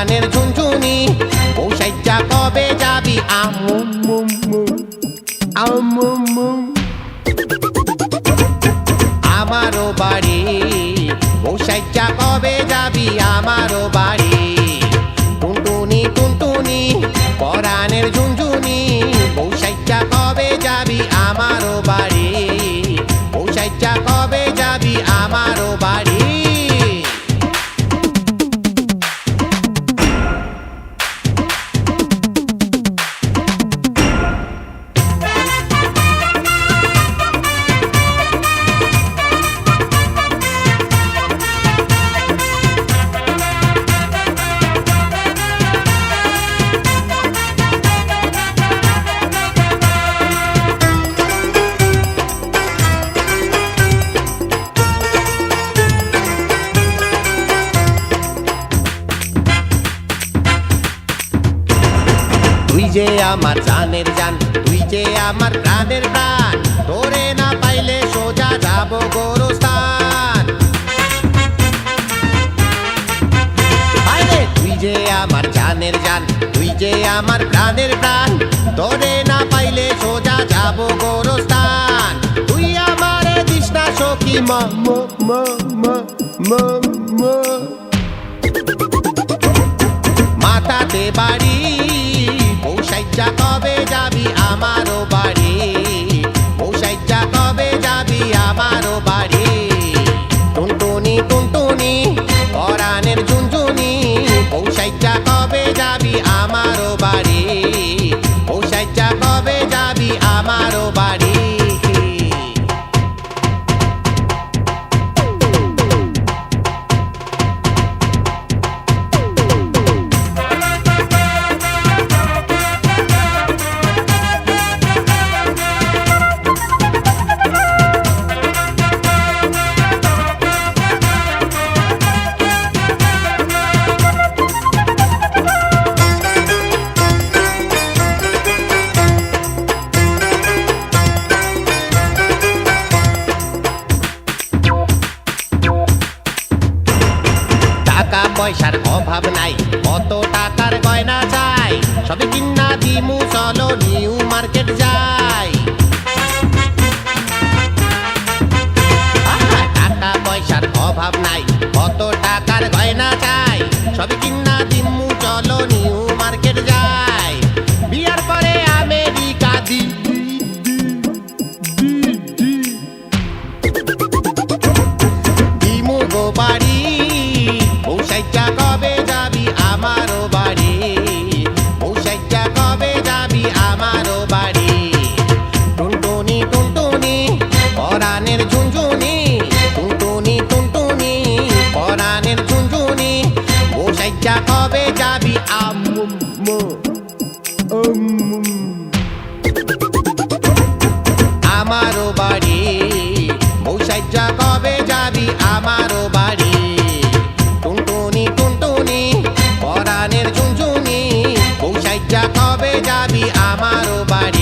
পরাণের ঝুনঝুনি বৌসাইজা কবে যাবি আমারও বাড়ি বৌসাইজা কবে যাবি আমারও বাড়ি টুনটুনি টুনটুনি পরাণের ঝুনঝুনি বৌসাইজা কবে যাবি আমারও বাড়ি বৌসাইজা কবে যাবি আমারও বাড়ি তুই যে আমার জানের জান তুই যে আমার প্রাণের প্রাণ তোরে না পাইলে সোজা যাব গোরস্থান আরে তুই যে আমার জানের জান তুই যে আমার প্রাণের প্রাণ তোরে না পাইলে সোজা যাব গোরস্থান তুই আমারে দিস না সখী মাথাতে বাড়ি বৌসাইজা কবে যাবি আমারও বাড়ি বৌসাইজা কবে যাবি আমারও বাড়ি টুনটুনি টুনটুনি পরাণের ঝুনঝুনি বৌসাইজা কবে যাবি আমারও বাড়ি বৌসাইজা কবে যাবি আমারও বাড়ি টাকা পয়সার অভাব নাই কত টাকার গয়না চাই সবে কিনা দিমু চলো নিউ মার্কেট যাই টাকা পয়সার অভাব নাই কত টাকার গয়না চাই সবে কিনা দিমু চলো নিউ মার্কেট যাই বিয়ার পরে আমেরিকা দিমু গো বাড়ি বৌসাইজা কবে যাবি আমারও বাড়ি বৌসাইজা কবে যাবি আমারও বাড়ি টুনটুনি টুনটুনি পরাণের ঝুনঝুনি টুনটুনি টুনটুনি পরাণের ঝুনঝুনি বৌসাইজা কবে যাবি আমারও বাড়ি বৌসাইজা কবে যাবি আমারও বাড়ি টুনটুনি টুনটুনি পরাণের ঝুনঝুনি বৌসাইজা কবে যাবি আমারও বাড়ি